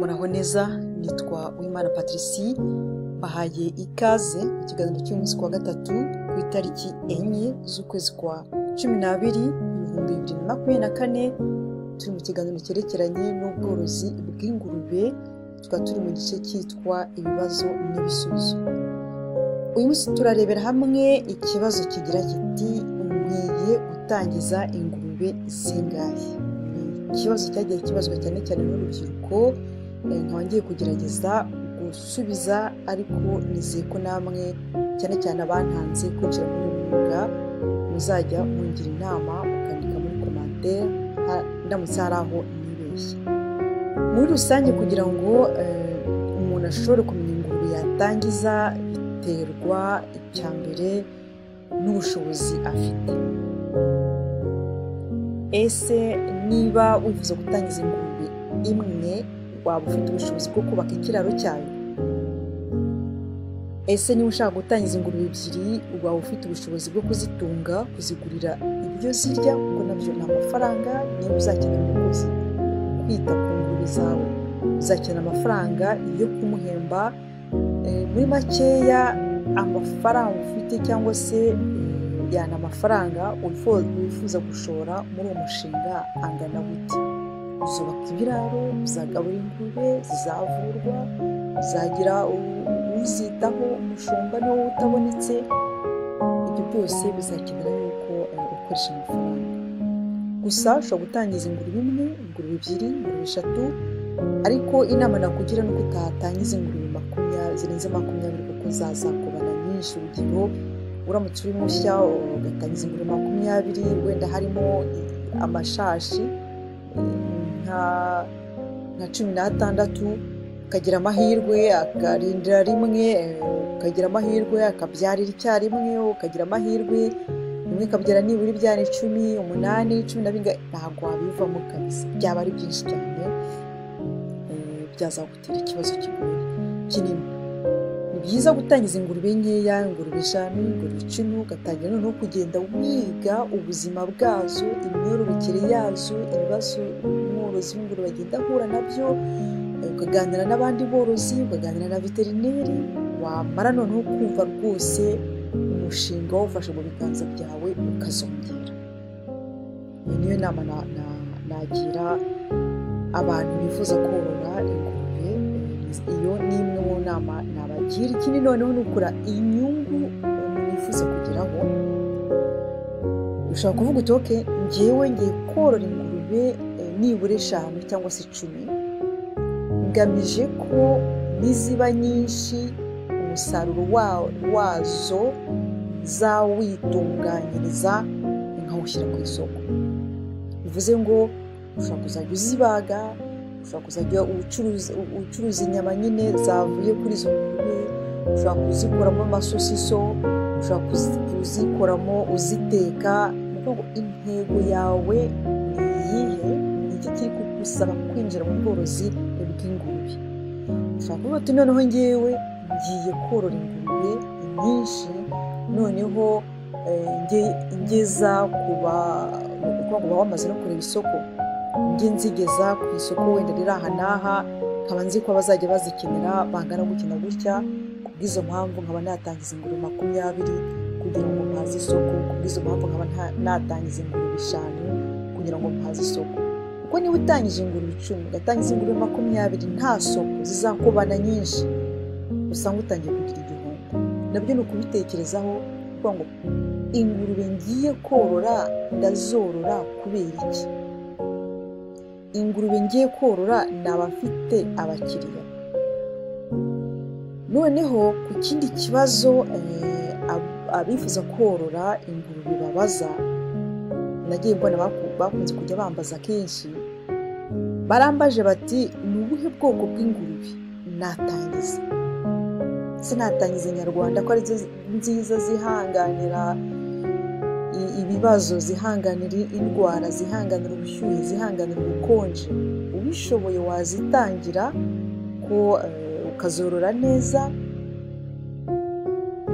muraho neza, nitwa Uwimana Patricie, bahaye ikaze mu kiganiro cy'umunsi wa gatatu ku itariki 4 z'ukwezi kwa 12 2024. Turi mu kiganiro cyerekeranye n'ubworozi bw'ingurube, tukaba turi mu gice cyitwa ibibazo n'ibisubizo. Uyu munsi turarebera hamwe ikibazo kigira kiti nkwiye gutangiza ingurube zingahe. Ikibazo cyagiye kibazwa cyane cyane n'urubyiruko, nkaba ngiye kugerageza gusubiza, ariko nizeye ko namwe cyane cyane abantanze kwinjira muri uyu mwuga muzajya mungira inama mukandika muri commentaire ndamutse hari aho nibeshye. Muri rusange kugira ngo umuntu ashobore kumenya ingurube yatangiza, biterwa icya mbere n'ubushobozi afite. Ese niba wifuza gutangiza ingurube imwe, waba ufite ubushobozi bwo kubaka ikiraro cyayo? Ese niba ushaka gutangiza ingurube ebyiri, waba ufite ubushobozi bwo kuzitunga, kuzigurira ibyo zirya, kuko nabyo ni amafaranga. Niba uzakenera umukozi kwita ku ngurube zawe, uzakenera amafaranga yo kumuhemba. Muri makeya, amafaranga ufite cyangwa se yana amafaranga wifuza gushora muri uwo mushinga angana gute? Uzubaka ibiraro, uzagabura ingurube, zizavurwa, uzagira uzitaho, umushumba niwo utabonetse. Ibyo byose bizakenera yuko ukoresha amafaranga. Gusa ushobora gutangiza ingurube imwe, ingurube ebyiri, ingurube eshatu, ariko inama nakugira ni uko utatangiza ingurube zirenze 20, kuko zazakubana nyinshi. Urugero, uramutse uri mushya ugatangiza ingurube 20, wenda harimo amashashi nka 16, ukagira amahirwe akarindira rimwe, ukagira amahirwe akabyarira icyarimwe, ukagira amahirwe rimwe ikabyara nibura ibyana 10, 8, 10, ntabwo wabivamo kabisa. Byaba ari byinshi cyane, byazagutera ikibazo kinini. Ni byiza gutangiza ingurube nkeya, ingurube 5, ingurube 10, ugatangira noneho kugenda wiga ubuzima bwazo, imyororokere yazo, ibibazo umworozi w'ingurube agenda ahura nabyo, ukaganira n'abandi borozi, ukaganira na veterineri. Wamara noneho kumva rwose umushinga wawufashe mu biganza byawe, ukazongera. Iyi niyo nama nagira abantu bifuza korora ingurube. Iyo ni imwe mu nama nabagira. Ikindi noneho ni ukura inyungu umuntu yifuza kugeraho. Ushobora kuvuga uti oke, ngiye korora ingurube nibura 5 cyangwa se 10, ngamije ko niziba nyinshi umusaruro wazo zawitunganyiriza nkawushyira ku isoko. Bivuze ngo ushobora kuzajya uzibaga, ushobora kuzajya ucuruza inyama nyine zavuye kuri izo ngurube, ushobora kuzikoramo amasosiso, ushobora kuzikoramo uziteka. Intego yawe ni iyihe? Ni iki kiri kugusaba kwinjira mu bworozi bw'ingurube? Ushobora kuvuga uti noneho ngiye korora ingurube nyinshi, noneho ngeza kuba wamaze no kureba isoko, nzigeza ku isoko wenda riri aha n'aha, nkaba nzi ko abazajya bazikenera bangana gukina gutya. Kubw'izo mpamvu nkaba natangiza ingurube 20 kugira ngo mpaze isoko. Kubw'izo mpamvu nkaba natangiza ingurube 5 kugira ngo mpaze isoko. Kuko niba utangije ingurube 10 ugatangiza ingurube 20 nta soko, zizakubana nyinshi, usanga utangiye kugira igihombo. Nabyo ni ukubitekerezaho, kuvuga ngo ingurube ngiye korora ndazorora kubera iki? Ingurube ngiye korora naba mfite abakiriya? Noneho ku kindi kibazo abifuza korora ingurube babaza, nagiye mbona bakunze kujya bambaza kenshi, barambaje bati ni ubuhe bwoko bw'ingurube natangiza? Sinatangiza inyarwanda ko arizo nziza, zihanganira ibibazo, zihanganira indwara, zihanganira ubushyuhe, zihanganira ubukonje? Ubishoboye wazitangira ko ukazorora neza,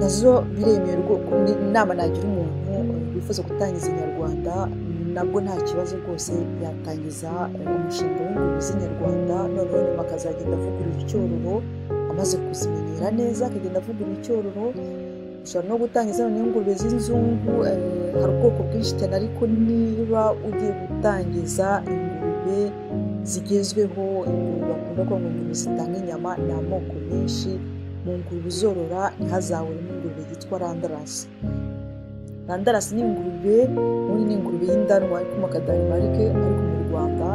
nazo biremewe. Inama nagira umuntu wifuza gutangiza inyarwanda, nabwo nta kibazo rwose yatangiza umushinga w'ingurube z'inyarwanda, noneho nyuma akazagenda avugurura icyororo, amaze kuzimenyera neza akagenda avugurura icyororo. Ushobora no gutangiza noneho ingurube z'inzungu, hari ubwoko bwinshi cyane, ariko niba ugiye gutangiza ingurube zigezweho, ingurube bakunda kuvuga ngo ingurube zitanga inyama, ni amoko menshi. Mu ngurube uzorora ntihazaburemo ingurube yitwa randarasi. Randarasi ni ingurube, muri ni ingurube y'indanwa ikomoka Danimarike, ariko mu Rwanda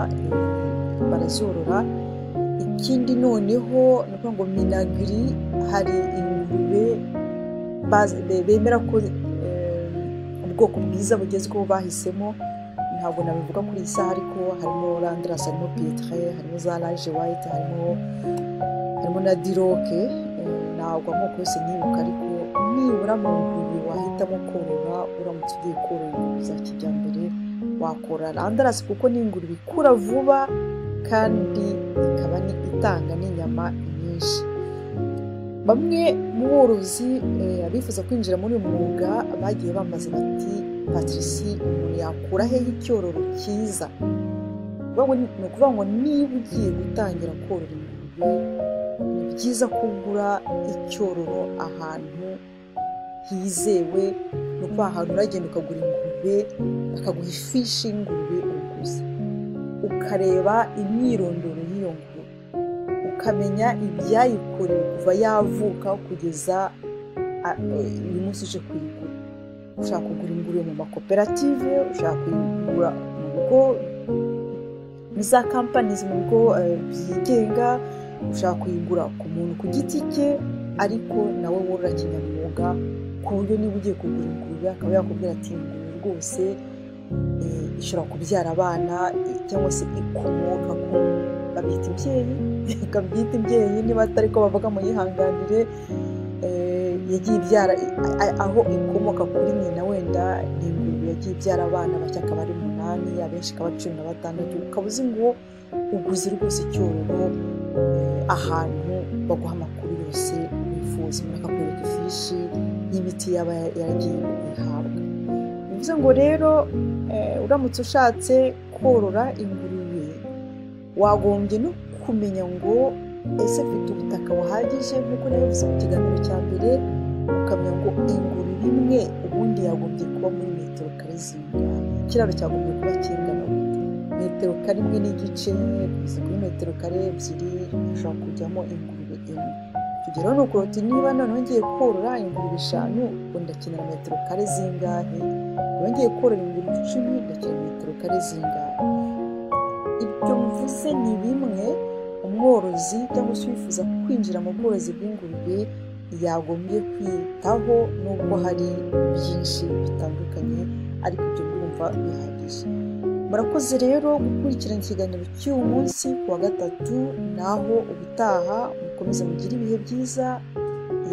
barazorora. Ikindi noneho ni ukuvuga ngo minagiri, hari ingurube bemera ko ubwoko bwiza bugezweho bahisemo, ntabwo nabivuga kuri iyi saha, ariko harimo randarasi, harimo pietre, harimo za rage white, harimo na diroke. Ntabwo amoko yose nibuka, ariko nibura mu ngurube wahitamo korora, uramutse ugiye korora ingurube za kijyambere wakorora randarasi, kuko ni ingurube ikura vuba kandi ikaba itanga n'inyama nyinshi. Bamwe mu borozi abifuza kwinjira muri uyu mwuga bagiye bamaze bati, Patricie, umuntu yakura hehe icyororo cyiza? Ni ukuvuga ngo niba ugiye gutangira korora ingurube, ni byiza kugura icyororo ahantu hizewe. Ni ukuvuga ahantu uragenda ukagura ingurube, bakaguha ifishi y'ingurube uguze, ukareba imyirondoro y'iyo ngurube, ukamenya ibyayikorewe kuva yavuka kugeza uyu munsi uje kuyigura. Ushaka kugura ingurube mu makoperative, ushaka kuyigura mu bigo, muri za kampani, mu bigo byigenga, ushaka kuyigura ku muntu ku giti cye, ariko nawe worora kinyamwuga, ku buryo niba ugiye kugura ingurube akaba yakubwira ati, ingurube rwose ishobora kubyara abana, cyangwa se ikomoka ku, babyita imbyeyi, ikabyita imbyeyi, niba atari ko bavuga mu yihanganire, yagiye ibyara, aho ikomoka kuri nyina, wenda ni ingurube yagiye ibyara abana bake, akaba ari 8, abenshi akaba 16. Ukaba uzi ngo uguze rwose icyororo ahantu baguha amakuru yose wifuza, umuntu akakwereka ifishi y'imiti yaba yaragiye ihabwa. Bivuze ngo rero uramutse ushatse korora ingurube, wagombye no kumenya ngo ese mfite ubutaka buhagije, nk'uko nabivuze mu kiganiro cya mbere, ukamenya ngo ingurube imwe ubundi yagombye kuba muri metero kare zingahe, ikiraro cyagombye kuba kingana metero kare 1.5, kugeza kuri metero kare 2, hashobora kujyamo ingurube imwe. Tugera no kurota niba noneho ngiye korora ingurube 5, ubwo ndakenera metero kare zingahe, niba ngiye korora ingurube 10, ndakenera metero kare zingahe. Ibyo mvuze ni bimwe umworozi cyangwa se wifuza kwinjira mu bworozi bw'ingurube yagombye kwitaho, nubwo hari byinshi bitandukanye, ariko ibyo byumva bihagije. Murakoze rero gukurikirana ikiganiro cy'uyu munsi ku wa gatatu, naho ubutaha mukomeze mugire ibihe byiza.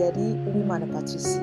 Yari Uwimana Patricie.